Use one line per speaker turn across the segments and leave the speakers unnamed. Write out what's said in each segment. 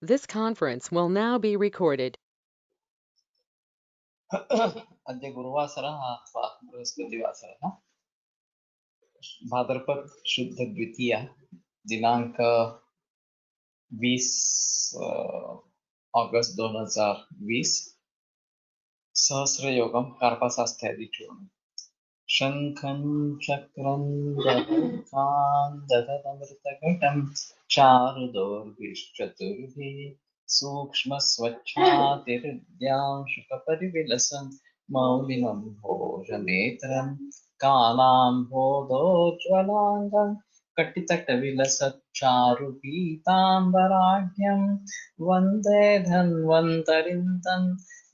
This conference will now be recorded.
अद्य गुरुवासरः अथवा बृहस्पतिवासरः भाद्रपद शुद्ध द्वितीया दिनांक 20 अगस्त 2020 सहस्रयोगम कार्पासास्थ्यादिचूर्णम् शंखं चक्रं दधतमृतघटं चारुदोर्भिश्चतुर्भिः सूक्ष्मस्वच्छातिहृद्यां शुकपरिविलसन् मौलिनं भोजनेत्रं कालाम्भोदोज्ज्वलाङ्गं कटितटविलसच्चारुपीताम्बराढ्यं वन्दे धन्वन्तरिं तं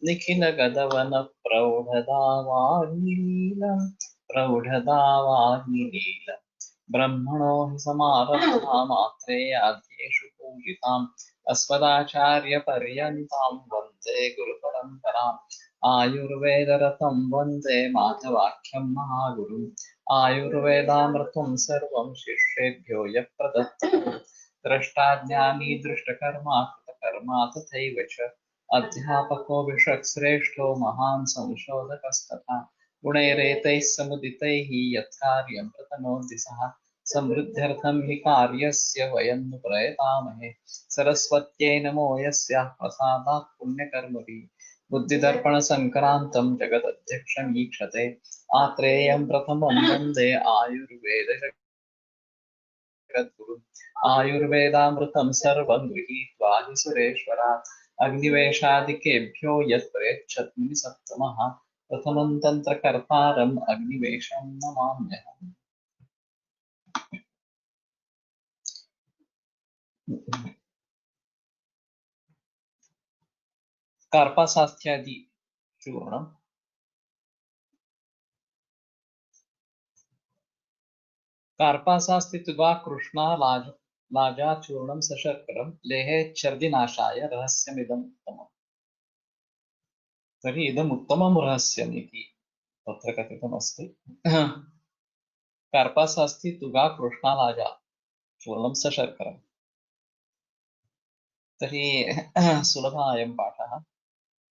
निखिलगदवनप्रौढदावाग्निलीलम् प्रौढदावाग्निलीलम् ब्रह्मणो हि समारब्धा मात्रेयाद्येषु पूजिताम् अस्मदाचार्यपर्यन्तां वन्दे गुरुपरम्पराम् आयुर्वेदरतं वन्दे माधवाख्यं महागुरुम् आयुर्वेदामृतं सर्वं शिष्येभ्यो यः प्रदत्तं द्रष्टाज्ञानी दृष्टकर्मा कृतकर्मा तथैव च अध्यापको विषक्श्रेष्ठो महान् संशोधकस्तथा गुणैरेतैः समुदितैः यत्कार्यं प्रतनोति सः समृद्ध्यर्थं हि कार्यस्य वयं नु प्रयतामहे सरस्वत्यै नमो यस्याः प्रसादात् पुण्यकर्मभिः बुद्धिदर्पणसङ्क्रान्तं जगदध्यक्षमीक्षते आत्रेयं प्रथमं वन्दे आयुर्वेदजगद्गुरुम् आयुर्वेदामृतं सर्वं गृहीत्वा हि सुरेश्वरात् अग्निवेशादिकेभ्यो यत्प्रेच्छत् सप्तमः प्रथमं तन्त्रकर्तारम् अग्निवेशं नमाम्यहम्। कार्पासास्थ्यादि चूर्णम् कार्पासास्तित्वा कृष्णा लाजा चूर्णं सशर्करं लेहे छर्दिनाशाय रहस्यमिदम् उत्तमम्। तर्हि इदम् उत्तमं रहस्यम् इति तत्र कथितमस्ति। कार्पासास्ति तुगा कृष्णा लाजा चूर्णं सशर्करम्। तर्हि सुलभः अयं पाठः।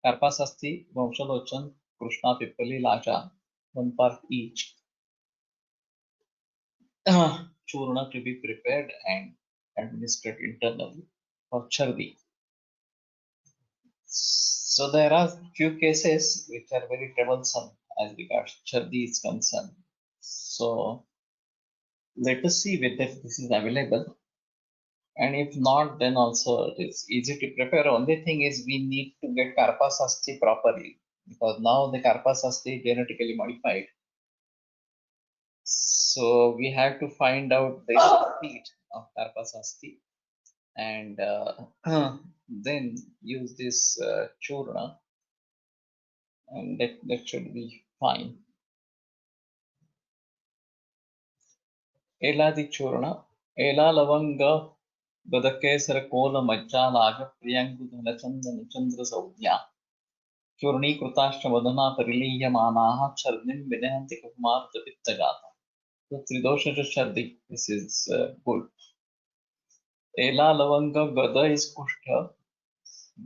कार्पासास्ति वंशलोचन कृष्णा पिप्पली लाजा 1 part each. Churna to be prepared and administered internally for chardi. So there are few cases which are very troublesome as regards chardi is concerned. So let us see whether this is available, and if not, then also it is easy to prepare. Only thing is we need to get karpasasti properly, because now the karpasasti is genetically modified. So we have to find out the speed of karpasasti and then use this churna, and that should be fine. Eladi churna, ela lavanga गदकेसर कोल मज्जालाज प्रियंगु धन चंदन चंद्र सौज्ञा चूर्णीकृताश्च Madna परिलीयमानाः छर्दिं विनहन्ति कुमारतपित्तगाता. So Tridosha Shardi, this is good. Ela Lavanga Gada is Kushtha,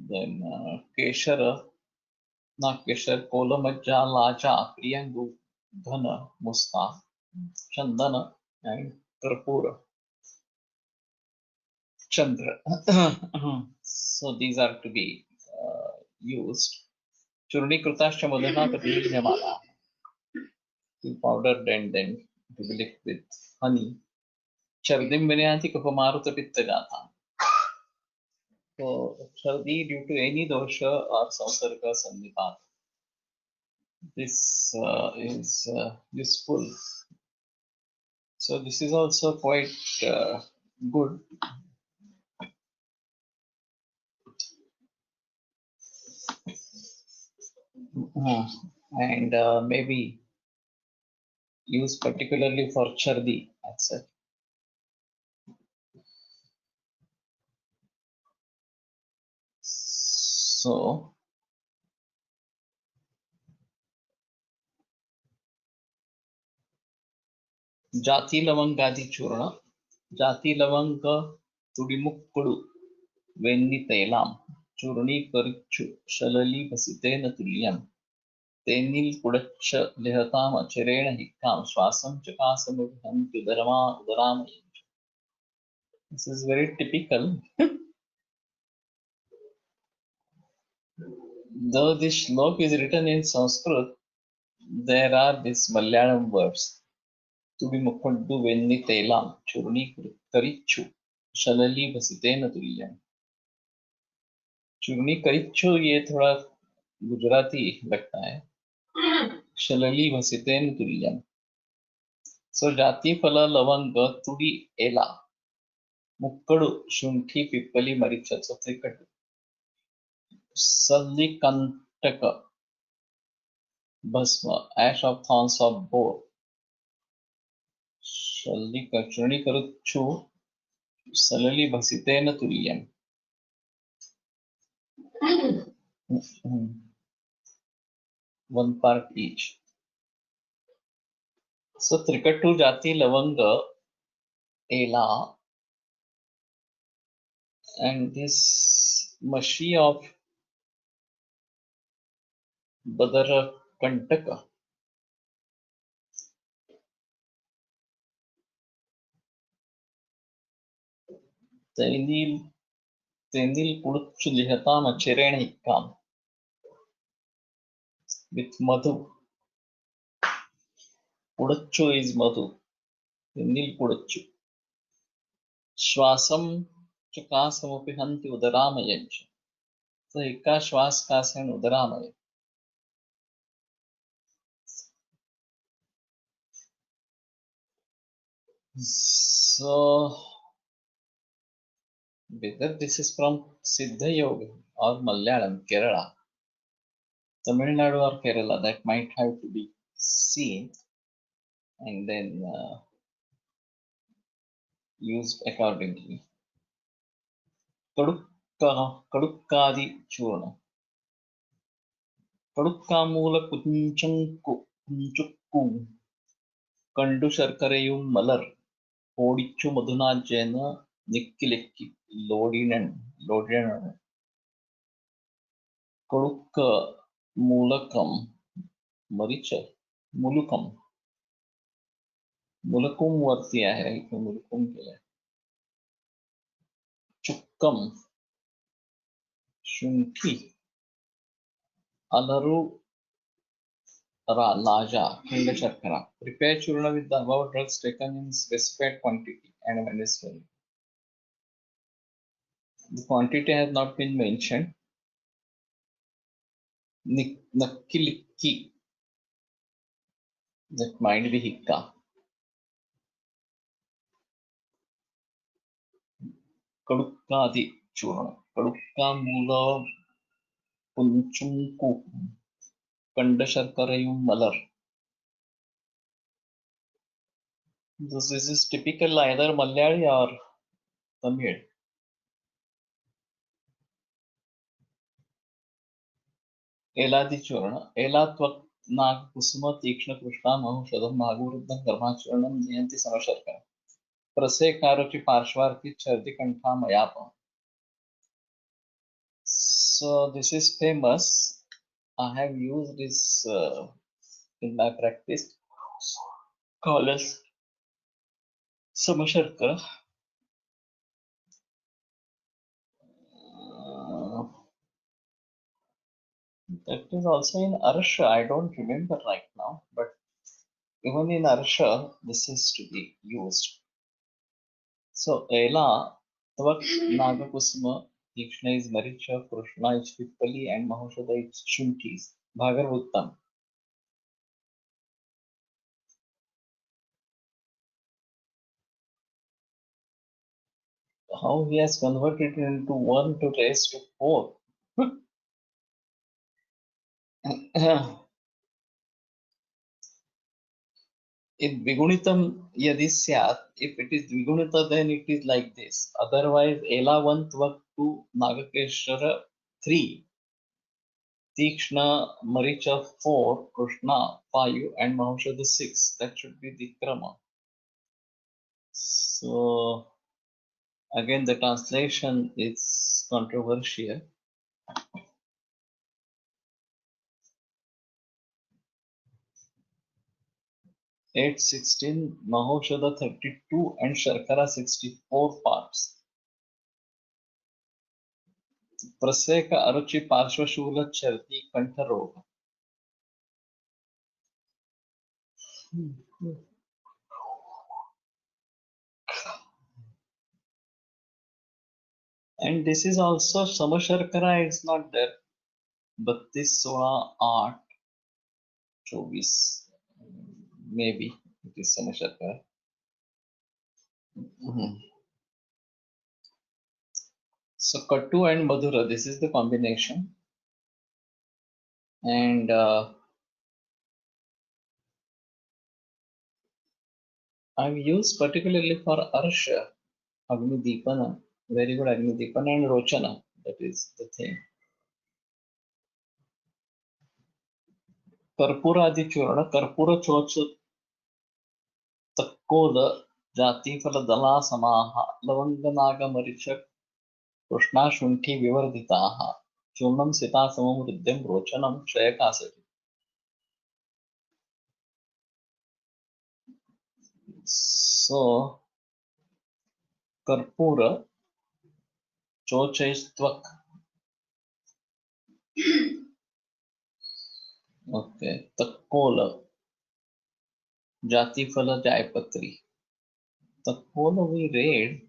then Keshara, not Keshar, Kola Majja, Laja, Priyangu, Dhana, Musta, Chandana, and Karpura, Chandra. So these are to be used. Churnikrutaścha Madana Patilyamala, to powdered and then to be licked with honey. Chardim Vinyanti Kapamaruta Pittagata. So Chardi due to any dosha or samsarga sannipat. This is useful. So this is also quite good. And maybe used particularly for chardi. That's it. So Jati Lavangadi Churna, Jati Lavanga Tudimukkudu, वेन्नितैलां चूर्णीकरिच्छु शललीभसितेन तुल्यं तेनिल् कुडच्छ लिहतामचिरेण हिक्कां श्वासं चकासमुदरामयम्. This is very typical. Though this shlok is written in Sanskrit, there are these Malayalam words. Tudi mukkundu venni telam churni karichu shalali basitena tulyam. चूर्णी करिच्छु ये थोड़ा गुजराती लगता है. शलली भसितेन तुल्यम. सो जाती फल लवंग तुडी एला मुक्कड़ु शुंठी पिप्पली मरीच त्रिकट सल्लिकंटक भस्म ash of thorns of boar. Churni करुच्छु सलली भसितेन तुल्यम. One part each. So Trikattu Jati Lavanga Ela and this Mashi of Badara Kantaka. Tenil Puruchu Lihatam Achireni Kam with Madhu. Puruchu is Madhu. Tenil Puruchu. Swasam Chakasamupihanti Udaramayancha. So Hika Shwas Kasan Udaramaya. So whether this is from Siddha Yoga or Malayalam, Kerala, Tamil Nadu or Kerala, that might have to be seen and then used accordingly. Kadukkadi Churna. Kadukkamula Kunchukku Kandu Sharkarayum Malar Podichu Madhuna Jena Nikkilikki Lodinan Kadukka Mulakam Maricha Mulukam Mulakum Vartiya है इसमें मुलकुम के लिए चुक्कम शुंठी अलरू Laja, Kinda Sharkara. Prepare churna with the above drugs taken in specified quantity and when is well. The quantity has not been mentioned. Nakkilikki, that might be hikka. Kadukkadi churna. Kadukka mula punchunku. Kanda Sharkarayum malar. This is typical either Malayali or Tamil. Eladi churna. Elatwak Nag Kusuma Tikshna Krishna Mahushadam Maguruddham Karmachurnam Niyanti Samasharkara. Prasekaro की पार्श्वार्थी छर्दी कंठा मयापा. So this is famous. I have used this in my practice. Called as Samasharkara. That is also in Arsha. I don't remember right now, but even in Arsha, this is to be used. So Ela, Tvak Nagakusuma, Tikshna is Maricha, Krishna is Pippali, and Mahushada is Shuntis. Bhagarvuttam. How he has converted it into 1 to raise to 4. In Vigunitam yadi syat, if it is Vigunita, then it is like this. Otherwise, Ela 1 Tvak 2, Nagakeshwara 3, Tikshna Maricha 4, Krishna 5, and Mahushada 6. That should be the Krama. So Again, the translation is controversial. Eight 16, Mahoshada 32, and Sharkara 64 parts. प्रसेक अरुचि पार्श्वशूल छर्दी कंठ रोग. And this is also Samasharkara is not there. 32, 16, 8, 24. Maybe it is Samasharkara. So Kattu and Madhura, this is the combination. And I've used particularly for Arsha, Agni Deepana, very good Agni Deepana, and Rochana, that is the thing. Karpuradi Churana, Karpura Chocha Takkoda, Jati Fala Dala Samaha, Lavanganaga Marichak, Krishna Shunti Vivarditaha, Chunam Sita Samam Riddham Rochanam Shayakasati. So, Karpura Chochaistvak. Okay, Takkola Jati Fala Jayapatri. Takkola we read,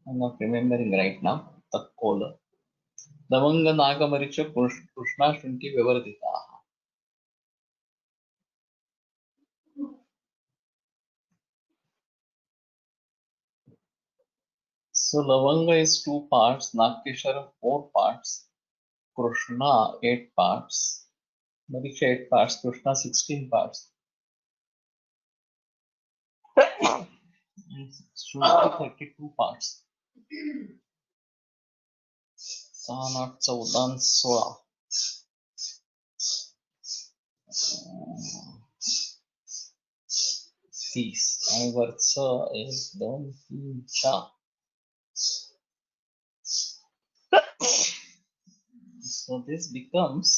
I'm not remembering right now. Takkola. Lavanga Nagamaricha Krishna Shunti Vivarditaha. So Lavanga is 2 parts, Nakeshara 4 parts, Krishna 8 parts, Maricha 8 parts, Krishna 16 parts. Shunti 32 parts. Sanat Chaudan Sola. These. And Vartsa is Don Cha. So this becomes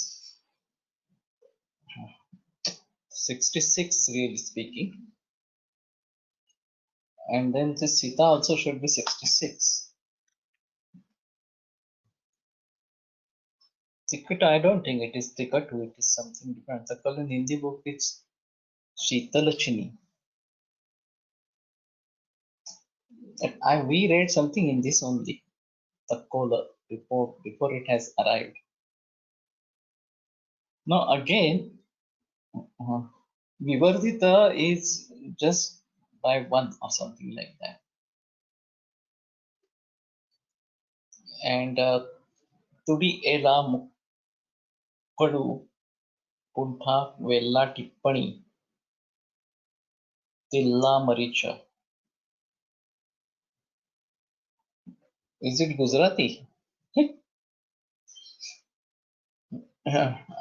66 really speaking. And then the Sita also should be 66. Ticket, I don't think it is Tikatu, it is something different. The color in Hindi book is Sheetalachini. We read something in this only, Takkola, before it has arrived. Now again, Vivardita is just by 1 or something like that. And Tudi Ela Mukkadu Puntha Vella Tippani Tilla Maricha. Is it Gujarati?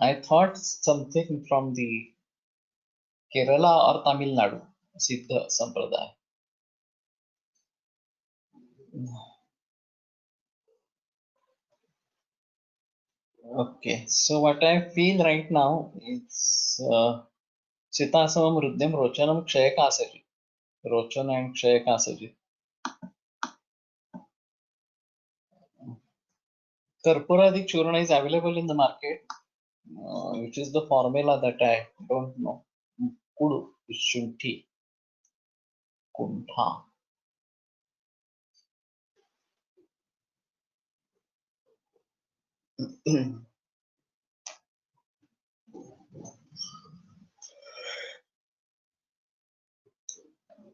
I thought something from the Kerala or Tamil Nadu, Siddha Sampradaya. Okay, so what I feel right now is Sitasamam Rudyam Rochanam Kshayakasaji. Rochana and Kshayakasaji. Karpuradi Churana is available in the market, which is the formula that I don't know. Kudu is Shunti. Kuntha.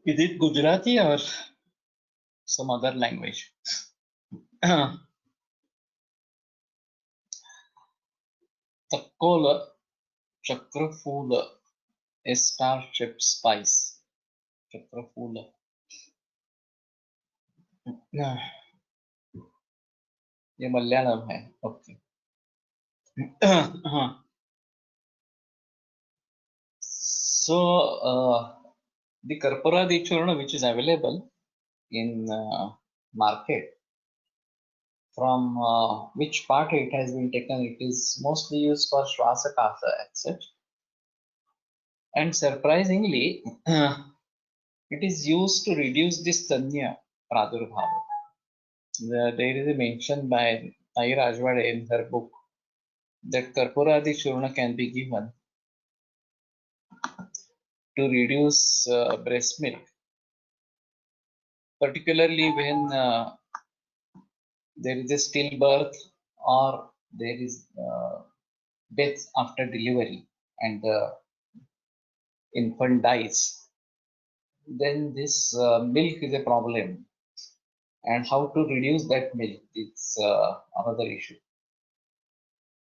Is it Gujarati or some other language? Takkola Chakrafula, a star-shaped spice. Chakrafula. ये मलयालम है. Okay. So The Karparadi Churna which is available in market, from which part it has been taken, it is mostly used for Shwasakasa etc. And surprisingly, it is used to reduce the Stanya Pradurbhava. There is a mention by Sai Rajwade in her book that Karpuradi Churna can be given to reduce breast milk, particularly when there is a stillbirth or there is death after delivery and the infant dies. Then this milk is a problem, and how to reduce that milk is another issue.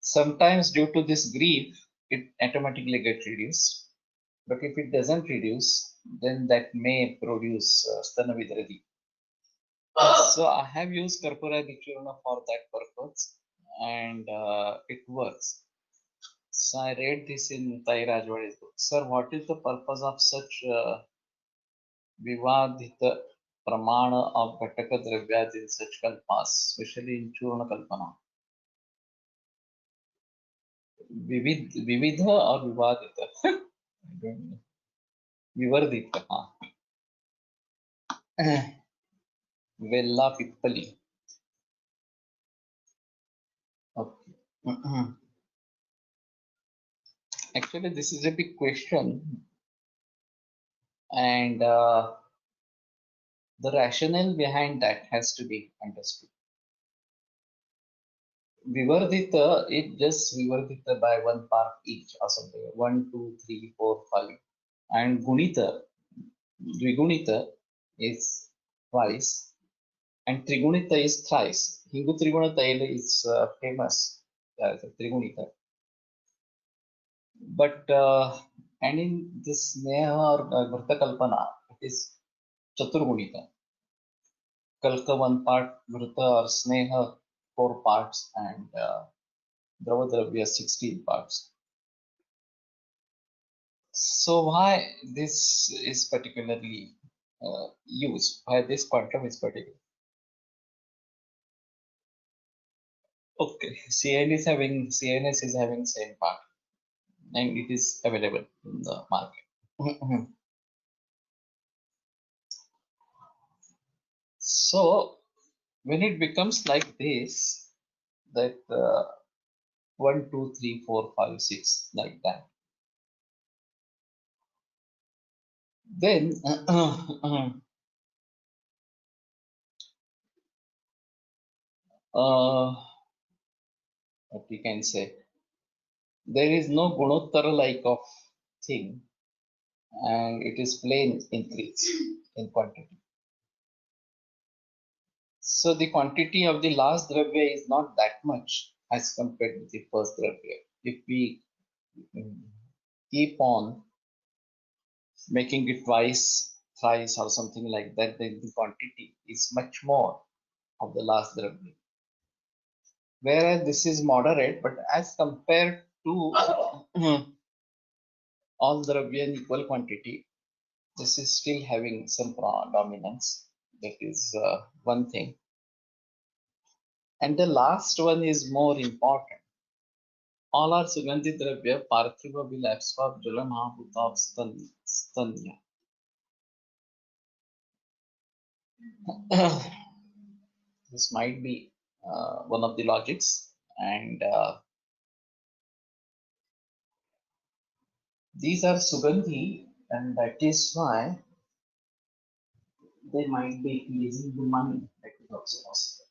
Sometimes due to this grief, it automatically gets reduced. But if it doesn't reduce, then that may produce Stana Vidradi. So I have used Karpuradi Churna for that purpose, and it works. So I read this in Sai Rajwade's book. Sir, what is the purpose of such Vivadhita Pramana of Ghataka Dravyas in such kalpas, especially in Churna Kalpana? Vividha or Vivadhita? I don't know. Vivardhita. Vella Pippali. Okay. Actually, this is a big question, and the rationale behind that has to be understood. Vivardhita, it just Vivardhita by one part each or something. 1, 2, 3, 4, 5. And Gunita, Dvigunita is twice, and Trigunita is thrice. Hingu Triguna Taila is famous as a Trigunita. But and in this Neha or Gurta Kalpana, it is Chaturgunita. Kalka one part, Gurta or Sneha 4 parts, and Dravadravya 16 parts. So why this is particularly used? Why this quantum is particular? Okay, CNS is having same part, and it is available in the market. So when it becomes like this, that 1, 2, 3, 4, 5, 6, like that, then what we can say, there is no gunottara like of thing, and it is plain increase in quantity. So the quantity of the last dravya is not that much as compared with the first dravya. If we keep on making it twice, thrice, or something like that, then the quantity is much more of the last dravya. Whereas this is moderate, but as compared to all dravya in equal quantity, this is still having some dominance. That is one thing. And the last one is more important. All are Sugandhi Dravya, Parthiva will absorb Jala Mahabhuta of Stanya. This might be one of the logics, and these are Sugandhi, and that is why they might be increasing the money. That is also possible.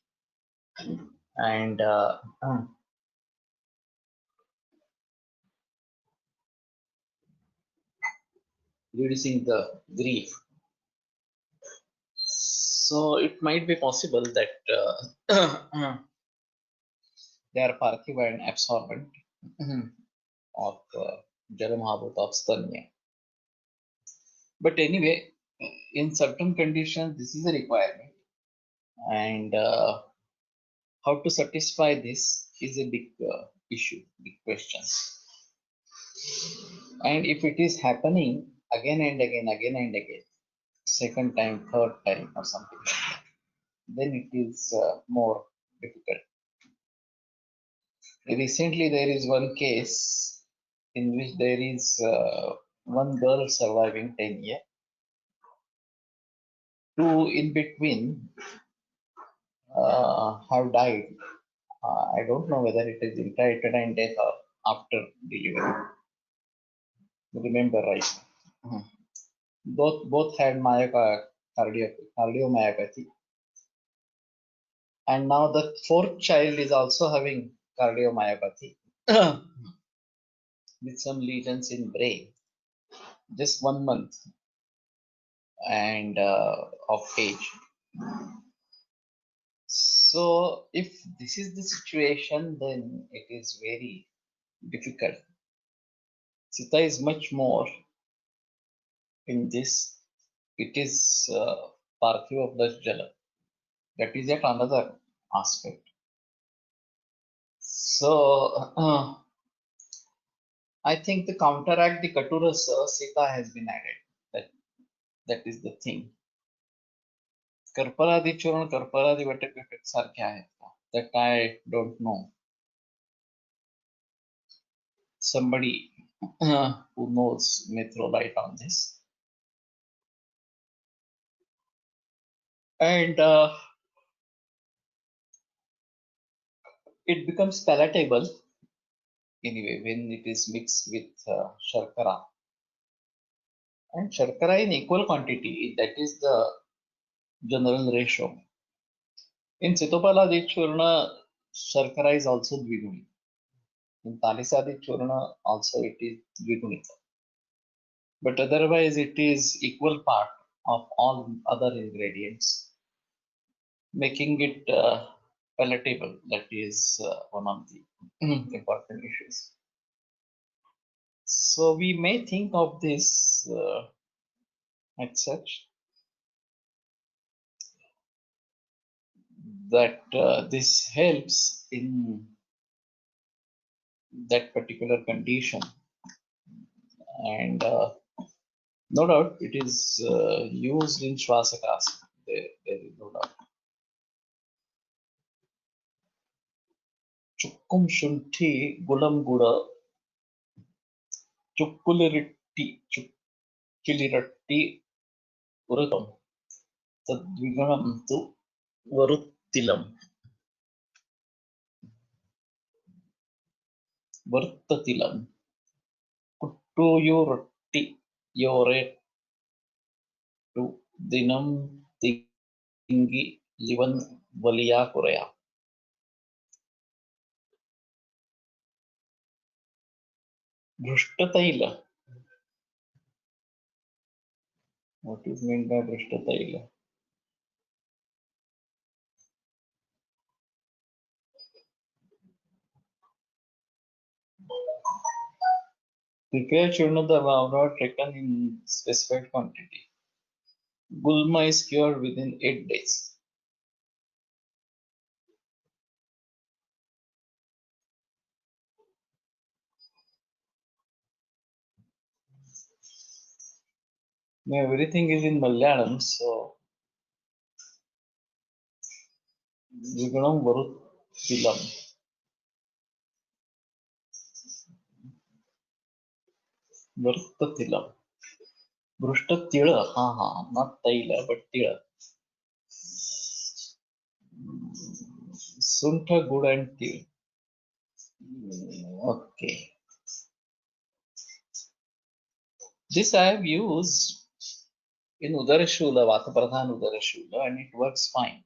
And reducing the grief. So it might be possible that they are Parthiva and absorbent of Jala of Stanya. But anyway, in certain conditions, this is a requirement, and how to satisfy this is a big issue, big question. And if it is happening again and again, again and again, second time, third time, or something like that, then it is more difficult. Recently, there is one case in which there is one girl surviving 10 years, two in between have died. I don't know whether it is intrauterine death or after delivery. Remember right? Mhm. Both had cardiomyopathy, and now the fourth child is also having cardiomyopathy with some lesions in brain. Just 1 month and of age. So if this is the situation, then it is very difficult. Sita is much more in this. It is Parthiva plus Jala. That is yet another aspect. So I think to counteract the Katurasa, Sita has been added. That is the thing. Karpaladi Churn, Karpaladi Vatak Vatak सारखे आहेत का? That I don't know. Somebody who knows may throw light on this. And it becomes palatable anyway when it is mixed with Sharkara. And Sharkara in equal quantity, that is the general ratio. In Sitopaladi Churna, Sharkara is also Dviguni. In Talisadi Churna, also it is Dvigunita. But otherwise, it is equal part of all other ingredients, making it palatable. That is one of the important issues. So we may think of this as such that this helps in that particular condition, and no doubt it is used in Shvasakas. There is no doubt. Chukkum shunthi gulam guda chukkuliritti chukkiliratti uratam tadviganam tu varuttilam varttatilam kuttuyu rotti yorettu dinam tingi livan valiya kuraya. Brushtataila. What is meant by Brushtataila? Prepare churna not taken in specified quantity. Gulma is cured within 8 days. Now everything is in Malayalam, so Viganam Varuttilam. Varuttatilam. Brushthatila, not Taila, but Tila. Suntha, Gud and Til. Okay. This I have used in Udarashula, Vatapradhan Udarashula, and it works fine.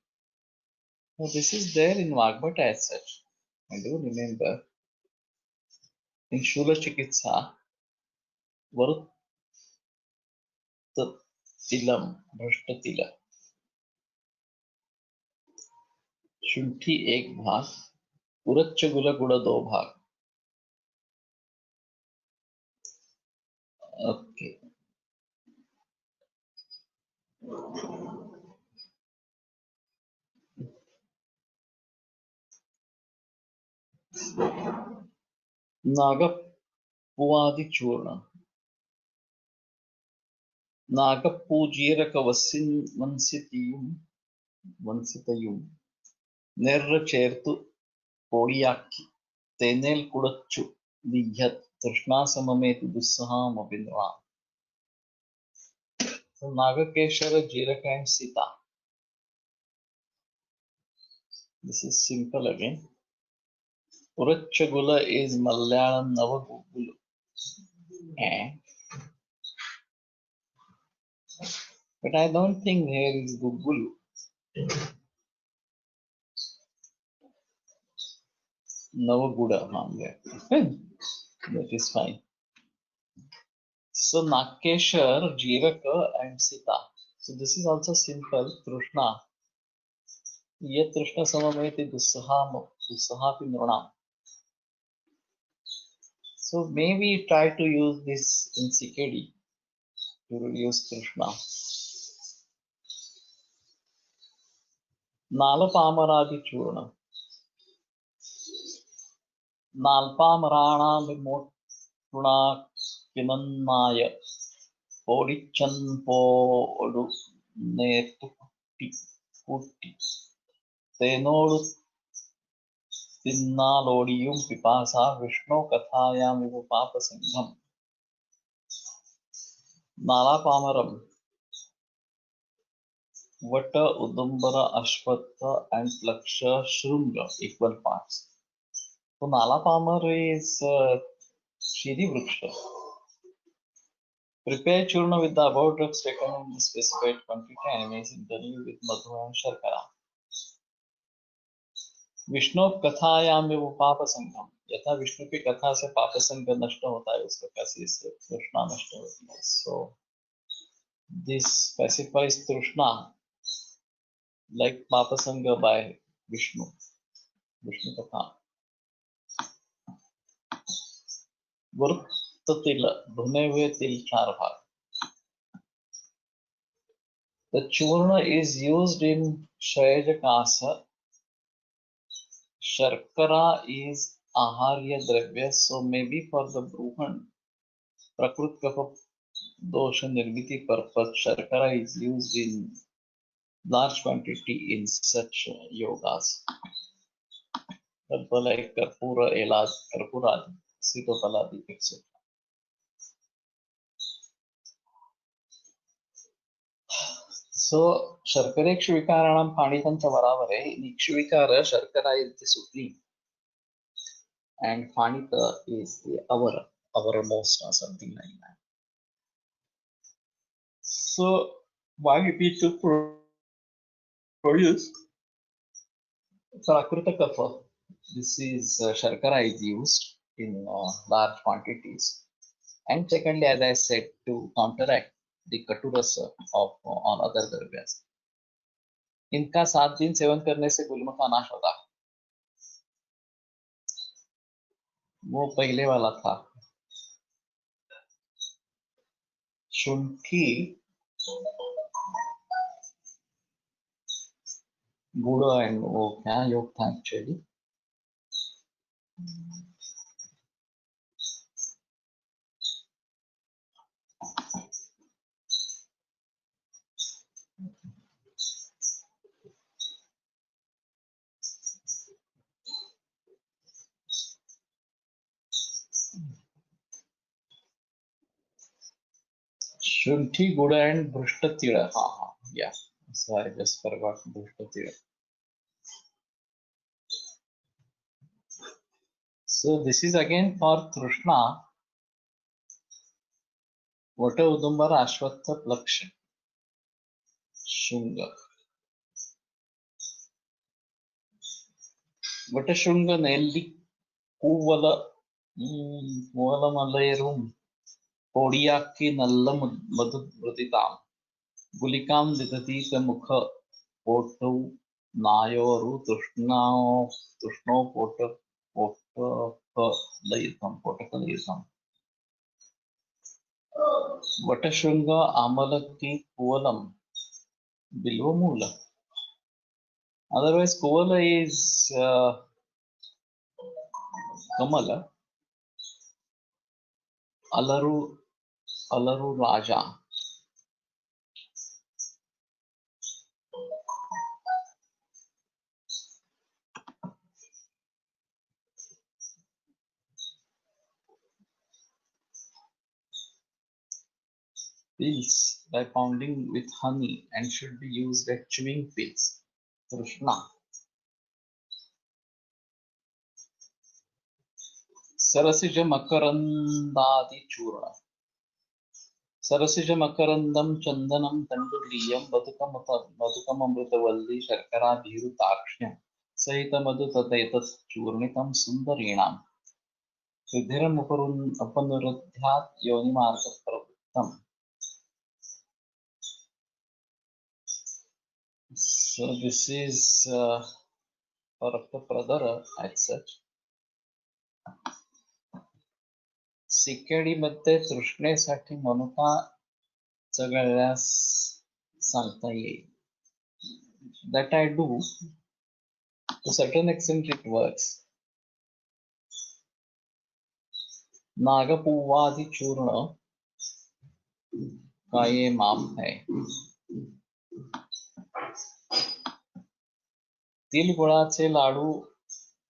Now this is there in Vagbata as such. I do remember in Shula Chikitsa, Varuttatilam, Brushthatila. शुंठी एक भाग उरच्च गुला गुड़ा 2 भाग. Okay. नागपुवादि चूर्ण నాగపూజీరక വൻസിതയും നെറ ചേർത്തു പൊടിയാക്കി തേനേൽ കുടച്ചു ദിഹ്യത് തൃഷ്ണാസമമേതി ദുസ്സഹാമഭിനൃണാം. So Nagakeshara, Jiraka and Sita. This is simple again. Urachagula is Malayalam Navagugulu. But I don't think here is Gugulu. Navaguda. That is fine. So Nakeshar, Jiraka and Sita. So this is also simple. Trishna. Yet Trishna samameti dussahapi nranam. So maybe try to use this in CKD to use Trishna. Nalapamaradi Churna. Nalpamrana Vimotuna Kinanmaya Podichan Podu Netuti Putti Tenodu Tinnalodium Pipasa Vishnu Kathayam Vipapa Singham. Nalapamaram Vata Udumbara Ashwatha and Laksha Shrunga equal parts. So Nalapamar is Shiri Vriksha. Prepare churna with the above drugs taken in the specified quantity and mix internally with madhu and sharkara. Vishnu कथायाम में वो पाप संगम यथा विष्णु की कथा से पाप संग नष्ट होता है उस प्रकार से इससे तृष्णा नष्ट होती है. So this specifies तृष्णा like पाप संग by Vishnu कथा. वृत्त तिल भुने हुए तिल 4 भाग. The churna is used in Kshayajakasa. Sharkara is aharya dravya, so maybe for the Bruhan Prakrut Kapha dosha nirmiti purpose, Sharkara is used in large quantity in such yogas. Like Karpura, Elad, Karpuradi, Sitopaladi, etc. So Sharkara Ikshvikaranam Panitancha Varavare, Ikshvikara Sharkara is the supreme. And Phanita is the outermost or something like that. So why we need to produce Prakrita Kapha? This is Sharkara is used in large quantities. And secondly, as I said, to counteract the Katurasa of on other dravyas. इनका 7 दिन seven करने से गुल्म का नाश होता. वो पहले वाला था. शुंठी गुड़ एंड वो क्या योग था actually. Shunthi, Guda and Brishtatira. Yeah. So I just forgot Brishtatira. So this is again for Trishna. Vata Udumbara Ashwatha Plaksha Shunga. Vata Shunga Nelli Kuvala Malayarum Podiyaki Nalla Madhudrutitam Gulikam Ditati Mukha Potu Nayoru Tushno Potakalayam Vatashunga Amalaki Kuvalam Bilvamula. Otherwise, Kuvala is Kamala. Alaru Raja. pills by pounding with honey and should be used at chewing pills. Krishna. Sarasija Makarandadi Chura. Sarasija Makarandam Chandanam Tanduliyam Badukamamritavalli Sharkara Dhiru Takshyam Sahita Madhutatetat Churnitam Sundarinam Vidhiram Upanurudhyat Yonimarka Pravittam. So this is Rakta as such. सिकेडीमध्ये तृष्णेसाठी मनुका चघळल्यास सांगता येईल. That I do. To a certain extent it works. नागपुवादि चूर्ण का ये माप है. तिळगुळाचे लाडू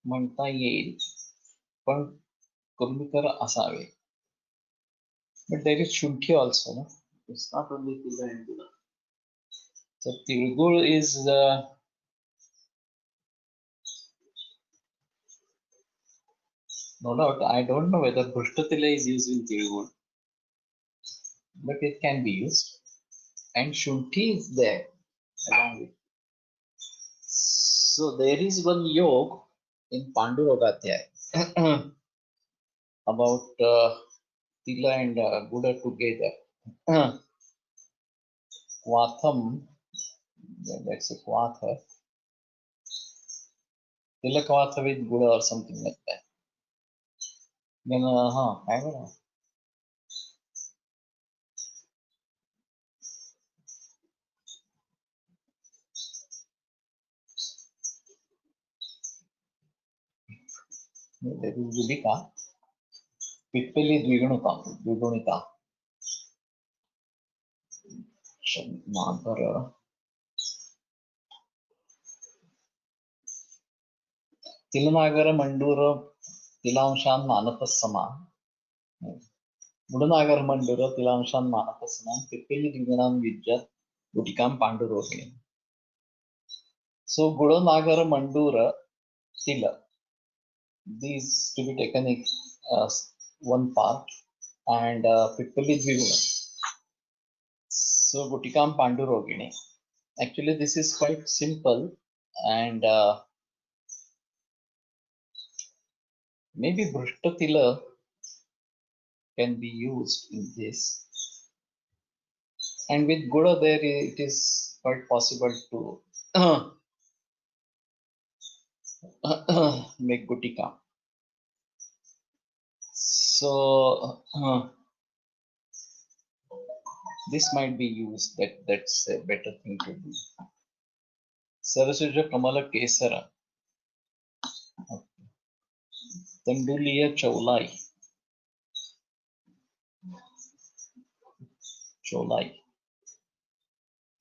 म्हणता येईल पण कुर्मीकर असावे. But there is shunthi also, no? It's not only tila and gula. So tilgul is no doubt. I don't know whether Bhushtatila is used in tilgul, but it can be used. And shunthi is there along with. So there is one yoga in Pandurogadhyaya about tila and guda together. Kvatham, that's a kvatha. Tila kvatha with guda or something like that. Then, I don't know. There is Gudika. Pippali Dvigunita. Madhara. Tilanagara Mandura Tilamshan Manapasama. Mudanagar Mandura Tilamshan Manapasama. Pippali Dvigunam Vidya Gudikam Pandurosini. So Gudanagar Mandura Tila. These to be taken as one part and Pippali Dviguna. So Gutikam Pandurogini. Actually, this is quite simple and maybe Bhrishtatila can be used in this. And with Guda there it is quite possible to make Gutika. So this might be used. That's a better thing to do. Sarasuja Kamala Kesara. Tanduliya Cholai.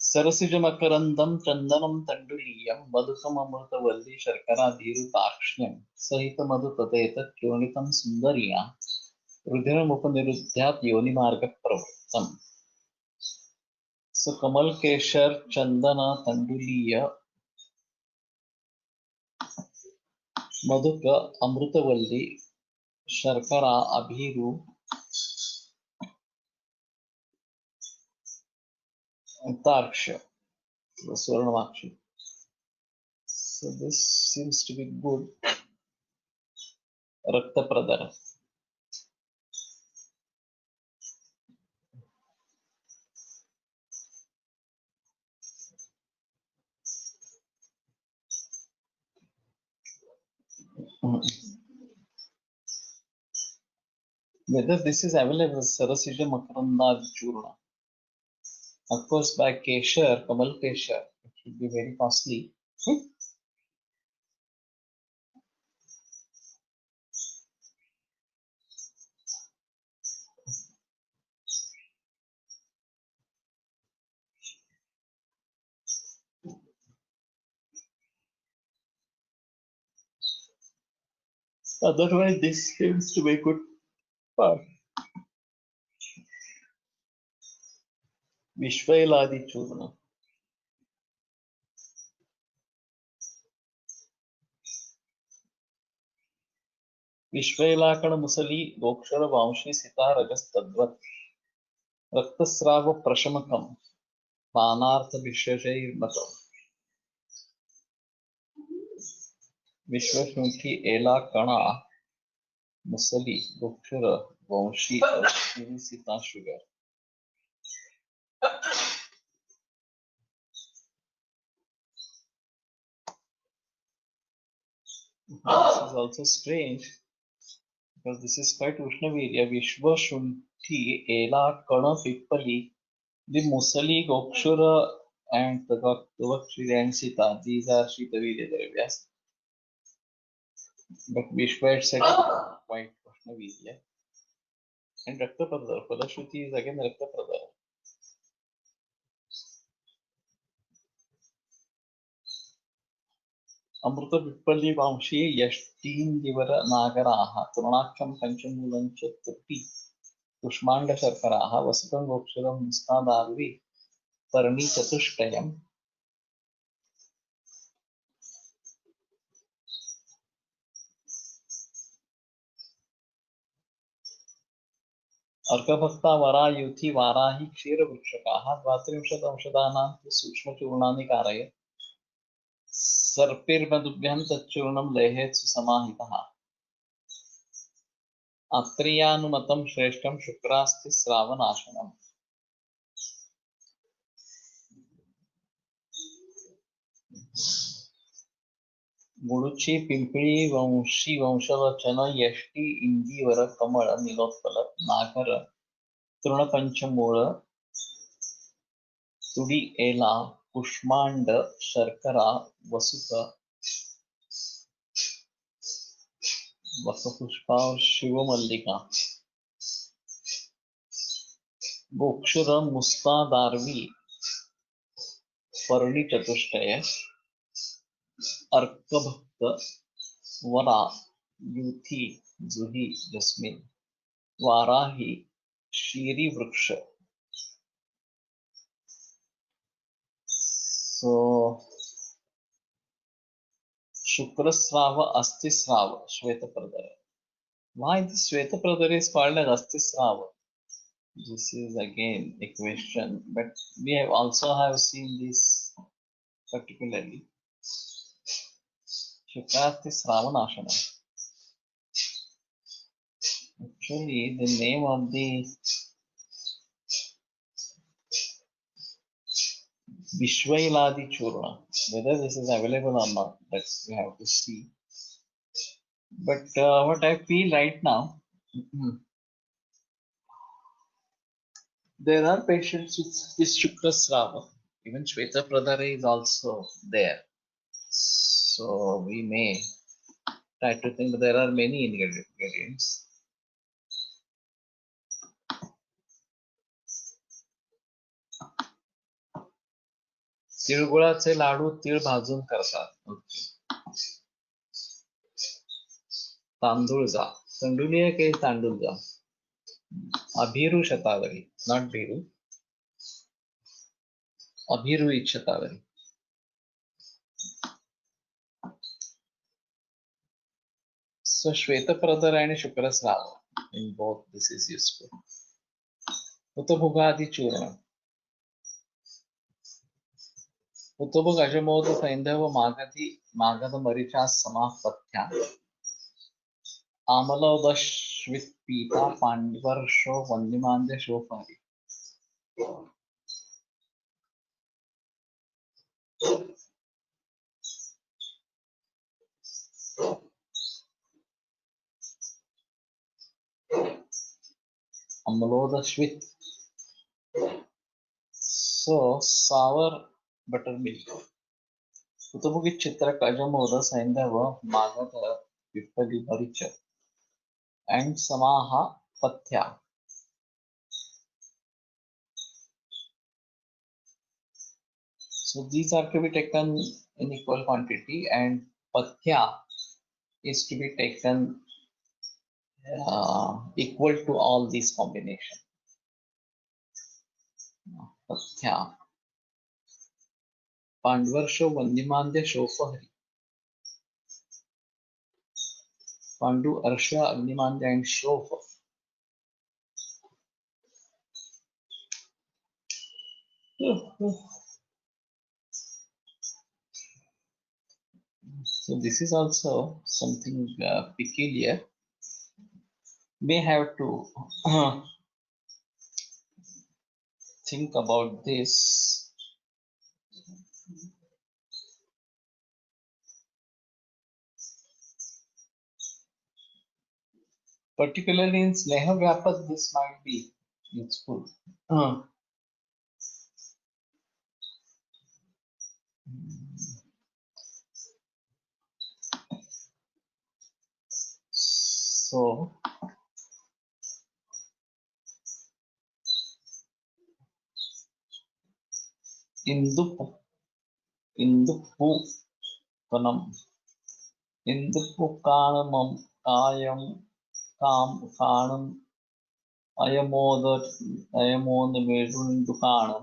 Sarasijamakarandam Chandanam Tanduliyam Madhusamamritavalli Sharkara Dhiru Takshyam Sahita Madhutadeta Kyonitam Sundariya Rudhiram Upanirudhyat Yonimarga Pravrittam. So Kamal Keshar Chandana Tanduliya Madhuka Amritavalli Sharkara Abhiru Tarksha Swarnamakshi. So this seems to be good. Rakta Pradara. Whether this is available, Sarasija Makaranda Churna. Of course, by Keshar, Kamal Keshar, it should be very costly. Otherwise, this seems to be good. विश्वैलादि चूर्ण, विश्वैलाकण muesli गोक्षर वांशी सिता रजस्तद्वत् रक्तस्राव प्रशमकम पानार्थ विशेषैर्मतम् विश्वशुंठी एला कणा muesli गोक्षर Banshi Sita sugar. This is also strange because this is quite Ushnavirya. Vishwa Shunti, Ela, Kana, Pippali, the Musali, Gokshura, and the Gakshiri and Sita. These are Shitavirya Dravyas. But Vishwa itself is quite Ushnavirya. And Rakta Pradar. Palashruti is again Rakta Pradar. अमृत विप्पल्ली वांशी यष्टीन्दिवर नागराः तृणाक्षं पञ्चमूलं च तृप्ति कुष्माण्ड शर्कराः वसुकं गोक्षरं निस्तादार्वी पर्णी चतुष्टयम् अर्कभक्ता वरायुथि वाराहि क्षीरवृक्षकाः 32 अंशदानां सूक्ष्मचूर्णानि कारय सर्पिर्मधुभ्यं तच्चूर्णं लेहे सुसमाहितः अत्रियानुमतं श्रेष्ठं शुक्रास्ति श्रावनाशनम् मुळुची पिंपळी वंशी वंशवचन यष्टी इंदीवर कमळ नीलोत्पल नागर तृणपंचमूळ तुडी एला कुष्मांड शर्करा वसुक वसपुष्पा शिवमल्लिका गोक्षुर मुस्ता दार्वी पर्णी चतुष्टय अर्कभक्त वरा युथी जुही जस्मिन वाराही शीरी वृक्ष. So Shukrasrava Astisrava Shvetapradara. Why this Shvetapradara is called as Astisrava? This is again a question, but we have also seen this particularly. Shukastisrava Nashana. Actually, the name of the Vishwailadi Churna, whether this is available or not, that we have to see. But what I feel right now, there are patients with this Shukrasrava. Even Shvetapradara is also there. So we may try to think there are many ingredients. तिळगुळाचे लाडू तीळ भाजून करतात. तांदूळ जा तंडुलीय के तांदूळ जा अभिरू शतावरी नॉट भिरू अभिरू शतावरी. So Shvetapradara and Shukrasrava, in both this is useful. Utabhugadi Churna. Utabhug Ajamoda Saindhava Magada Maricha Samapatya. Amalodashvit Pita Pandvarsho Vandimande Shofari. Amalodashvit. So sour buttermilk. Utabhugi Chitra Kajamoda Saindhava Magada Vipali Maricha. And Samaha Pathya. So these are to be taken in equal quantity, and Pathya is to be taken equal to all these combinations. पथ्या पांडवर्षो वन्यमान्य शोफहरी पांडु अर्ष अग्निमान्य and शोफ. So this is also something peculiar. May have to think about this. Particularly in Sneha Vyapat, this might be useful. So, Indupu, Indupu Kanam, Indupu Kanamam, Kayam, Kanam, Ayamod Medundu Kanam,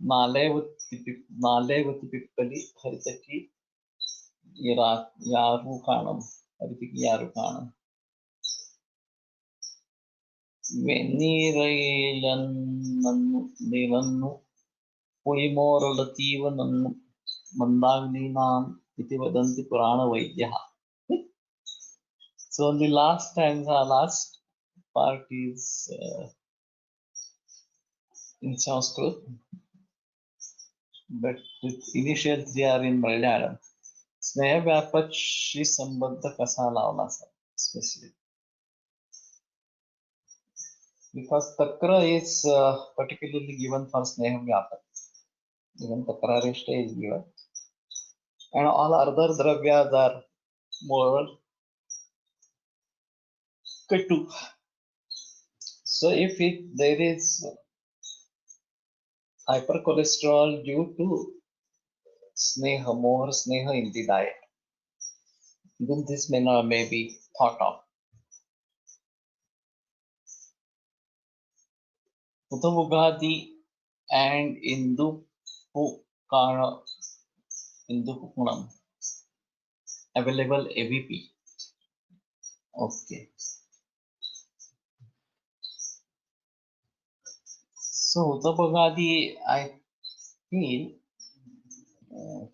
Nalevati Pippali, Haritaki, Yaru Kanam, Haritaki Yaru Kanam. Venirailannu पुलिमोरलतीवनन्नु मंदाग्नीनाम इति वदन्ति पुराणवैद्यः. So the last stanza, last part is in Sanskrit, but with initial three are in Malayalam. स्नेह व्यापक श्री संबद्ध कसा लावला especially because takra is particularly given for sneh vyapak. Even takrarishta is given, and all other dravyas are more katu. So if there is hypercholesterol due to sneha, more sneha in the diet, then this may be thought of. Utavugadi and Indupukunam available AVP. Okay. So Utavugadi, I feel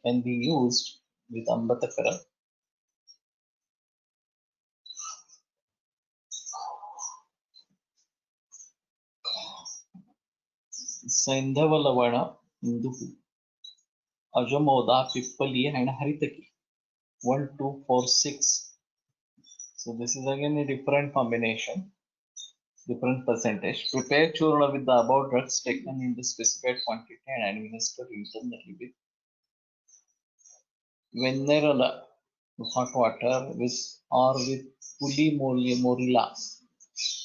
can be used with Ambatakara. Saindhavalavana, Indupu, Ajamoda, Pippali, and Haritaki. 1, 2, 4, 6. So this is again a different combination, different percentage. Prepare churna with the above drugs taken in the specified quantity and administered internally with Venerala, hot water, with or with Puli Morilla,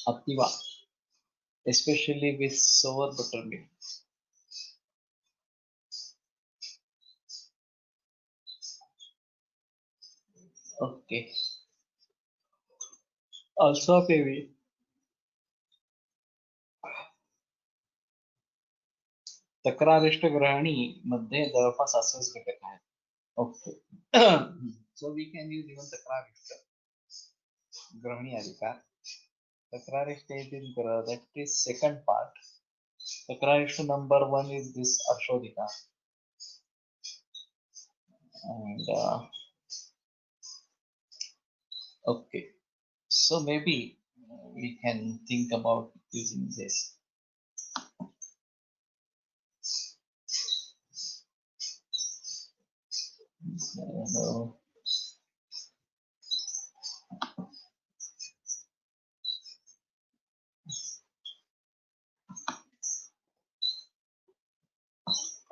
Ativa, especially with sour buttermilk. Okay. Also maybe तक्रारिष्टग्रहणी मध्ये जवळपास असेच घटक आहेत. Okay. So we can use even takrarishta grahani adhikar. Takrarishta is in that is second part. Takrarishta number 1 is this arshodika. And okay. So maybe we can think about using this.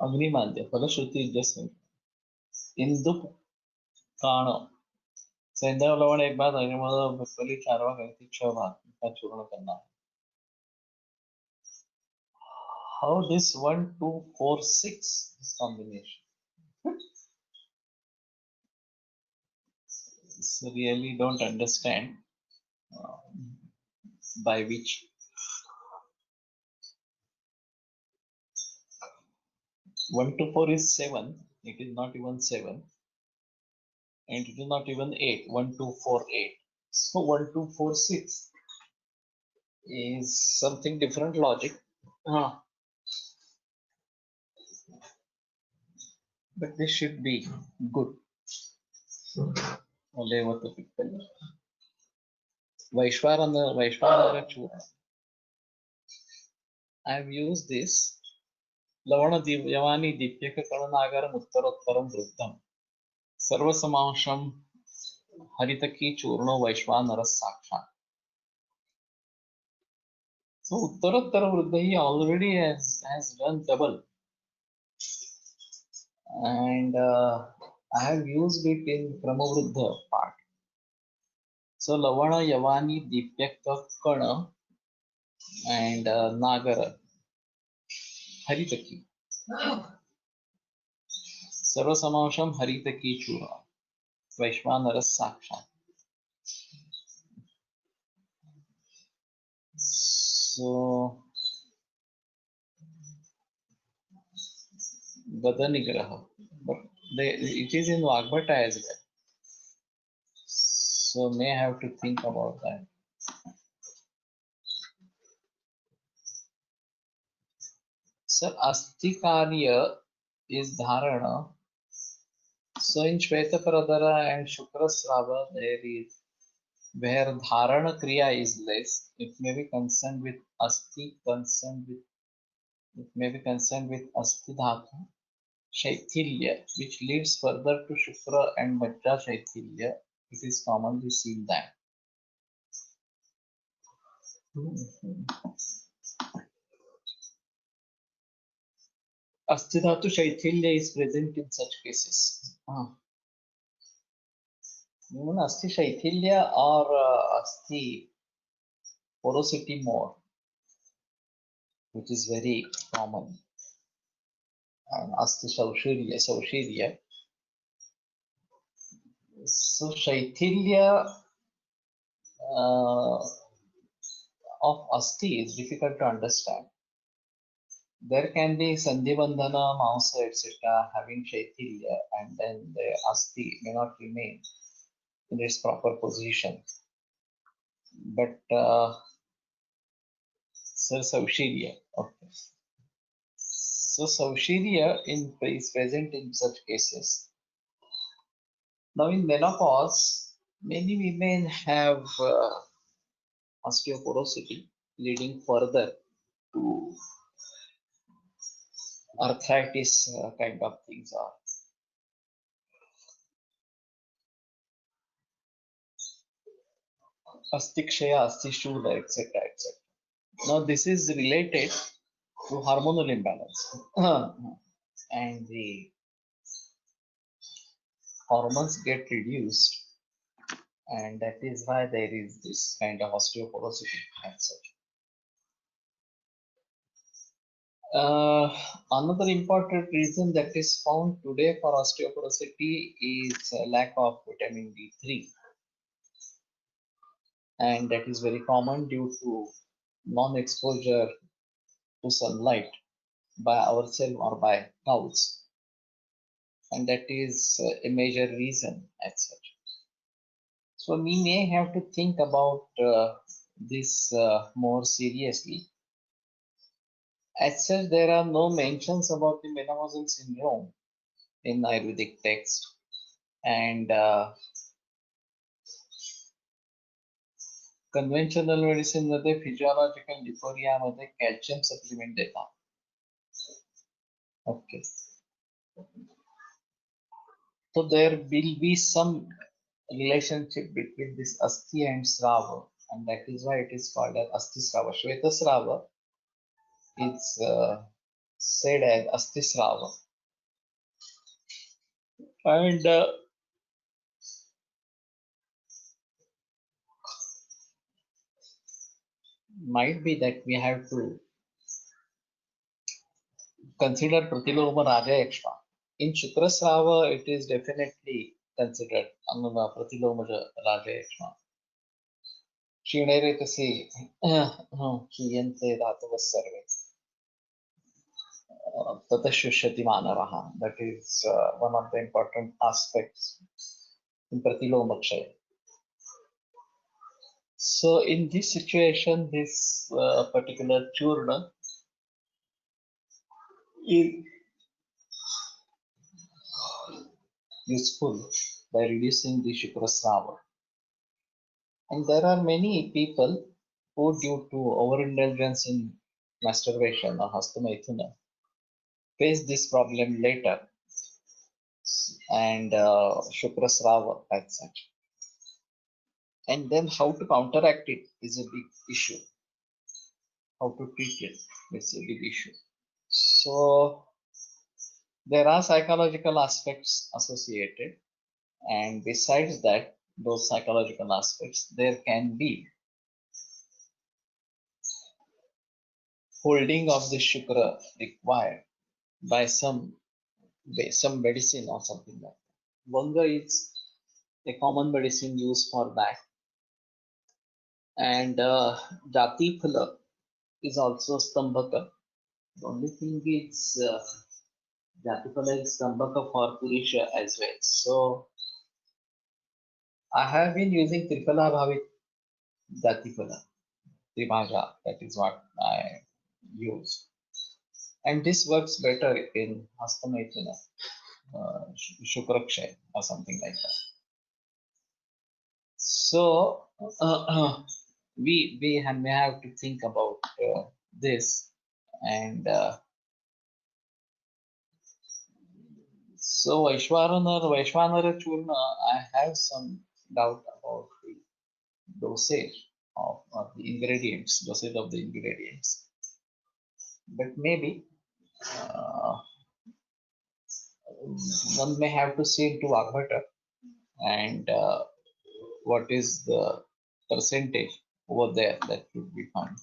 Agnimadya, Falashruti is just Induk Kana. सेंद्रवलवण एक बार अग्निमोद पिप्पली 4 भाग 6 भाग का चूर्ण करना. How this 1, 2, 4, 6 this combination? So really don't understand by which 1 to 4 is 7. It is not even 7. And it is not even 8. 1, 2, 4, 8. So 1, 2, 4, 6 is something different logic. But this should be good. Vaishwanara Chura. I have used this. Lavana Yavani Dipyaka Karanagaram Uttarottaram Vruddham. Sarvasamasham Haritaki Churno Vaishwanara Saksha. So Uttarottara Vruddha already has done double. And I have used it in Brahmavruddha part. So Lavana Yavani Dipyaka Kana and Nagara Haritaki. Sarvasamasham Haritaki Chura. Vaishwanara Saksha. So Gadanigraha. But it is in Vagbhata as well. So may have to think about that. Sir, Astikarya is Dharana. So in Shvetaparadara and Shukrasrava, there is where Dharana Kriya is less. It may be concerned with Asti, it may be concerned with Asti Dhatu, Shaithilya, which leads further to Shukra and Majja Shaithilya. It is commonly seen that. Asthidhatu Shaithilya is present in such cases. Even Asti Shaithilya or Asti porosity more, which is very common. And Asti Saushirya. So Shaithilya of Asti is difficult to understand. There can be Sandhi Bandhana, Mausa, etc. having Shaithilya, and then the Asti may not remain in its proper position. But Sir Saushirya, okay. So Saushirya is present in such cases. Now in menopause, many women have osteoporosity leading further to arthritis kind of things are. Astikshaya, Astishula, etc. etc. Now this is related to hormonal imbalance. And the hormones get reduced, and that is why there is this kind of osteoporosity and such. Another important reason that is found today for osteoporosity is lack of vitamin D3, and that is very common due to non-exposure to sunlight by ourselves or by cows, and that is a major reason as such. So we may have to think about this more seriously. As such, there are no mentions about the menopausal syndrome in Ayurvedic text, and conventional medicine मध्ये physiological डिफोरिया मध्ये calcium supplement देतात. Okay. So there will be some relationship between this Asti and Srava, and that is why it is called as Asti Srava. Shweta Srava is said as Asti Srava. And might be that we have to consider Pratiloma Raja Yakshma. In Shukrasrava, it is definitely considered Pratiloma Raja Yakshma. क्षीणेरे तसे क्षीयन्ते धातवः सर्वे. Tatashushati Manavaha. That is one of the important aspects in Pratilomakshaya. So in this situation, this particular churna is useful by reducing the Shukrasrava. And there are many people who, due to overindulgence in masturbation or hastamaithuna, face this problem later and Shukrasrava as such. And then how to counteract it is a big issue. How to treat it is a big issue. So there are psychological aspects associated, and besides that, those psychological aspects, there can be holding of the shukra required by some medicine or something like that. Vanga is a common medicine used for that, and Jati Phala is also Stambhaka. The only thing is Jati Phala is Stambhaka for Purisha as well. So I have been using Triphala Bhavit Jati Phala, Tribhaja, that is what I use. And this works better in Hastamaithana, Shukrakshay or something like that. So we may have to think about this, and so Vaishwanara Churna, I have some doubt about the dosage of the ingredients, dosage of the ingredients, but maybe one may have to see into Vagbhata and what is the percentage over there that would be found.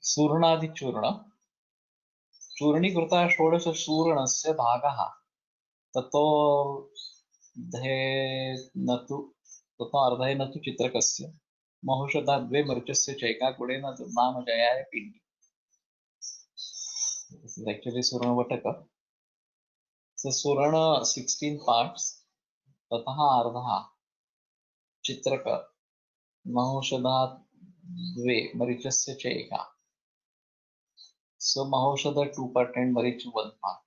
Surnaadichurna. चूर्णीकृता षोडशचूर्णस्य भागः ततोऽर्धेन तु चित्रकस्य महौषधा द्वे मरीचस्य चैका गुणेन नामजयाय pindi. This is actually Surnavataka. So Surana 16 parts, ततः अर्धः चित्रक महौषधा द्वे मरीचस्य चैका. So Mahaushadha 2 part and Marich 1 part.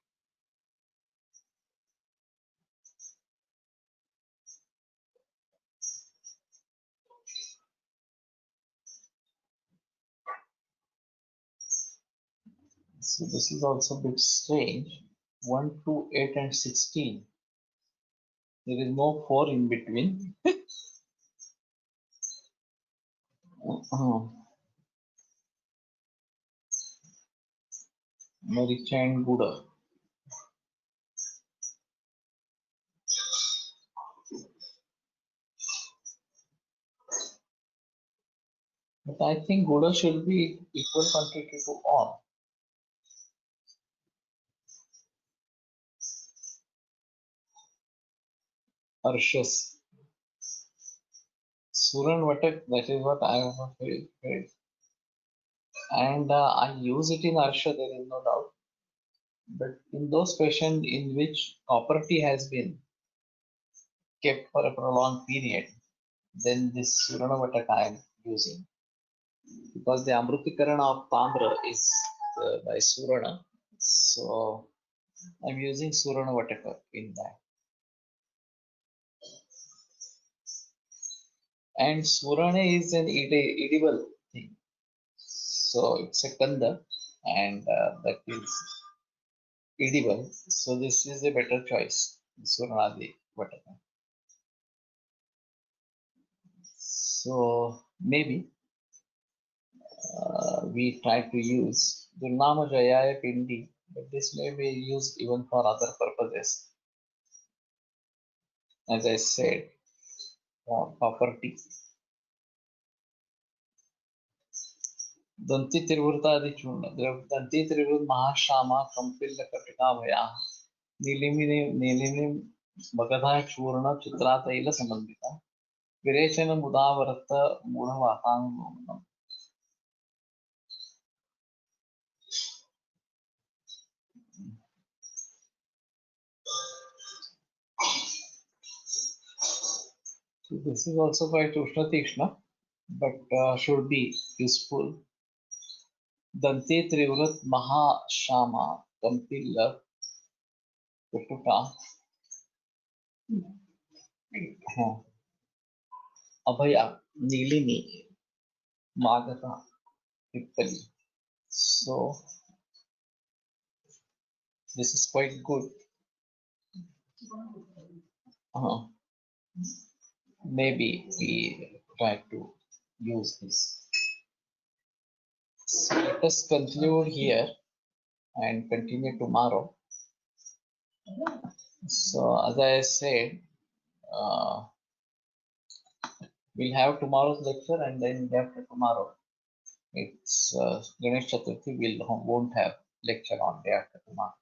So this is also a bit strange. 1, 2, 8 and 16. There is no 4 in between. Maricha and Buddha. But I think Buddha should be equal quantity to all. Arshas. Suran Vatak, that is what I have heard. And I use it in Arsha, there is no doubt. But in those patients in which copper tea has been kept for a prolonged period, then this Surana Vatak I am using. Because the Amrutikarana of Tamra is by Surana. So I'm using Surana Vataka in that. And Surana is an edible thing. So it's a Kanda and that is edible. So this is a better choice, Suranadi Vataka. So maybe we try to use Durnama Jayaya Pindi, but this may be used even for other purposes. As I said, for copper tea. दंती त्रिवृतादिचूर्ण दंती त्रिवृत महाश्यामा कंपिल्लकटिकाभया नीलिमी मगधा चूर्ण चित्रातैल समन्विता विरेचन मुदावरत मूढ़वातानुलोमनम्. This is also by Tushna Tishna, but should be useful. Dante Trivrat Mahashama Kampilla Kutuka Abhaya Nilini Magata Pippali. So this is quite good. Maybe we try to use this. So let us conclude here and continue tomorrow. So as I said, we'll have tomorrow's lecture and then day after tomorrow. It's Ganesh Chaturthi. We won't have lecture on day after tomorrow.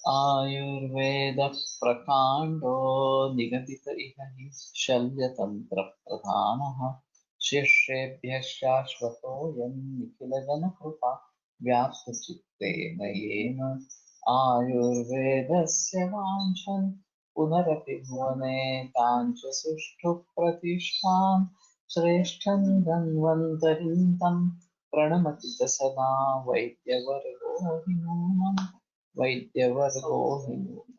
Ayurveda प्रकांडो निगदित इह हि शल्यतंत्र प्रधानः शिष्येभ्यः शाश्वतोऽयं निखिलजनकृपा व्याप्तचित्तेन येन आयुर्वेदस्य वाञ्छन् पुनरपि भुवने काञ्च सुष्ठु प्रतिष्ठां श्रेष्ठं धन्वन्तरिं तं प्रणमति च सदा वैद्यवर्गो हि नूनम् वैद्यवर्गो हि नूनम्.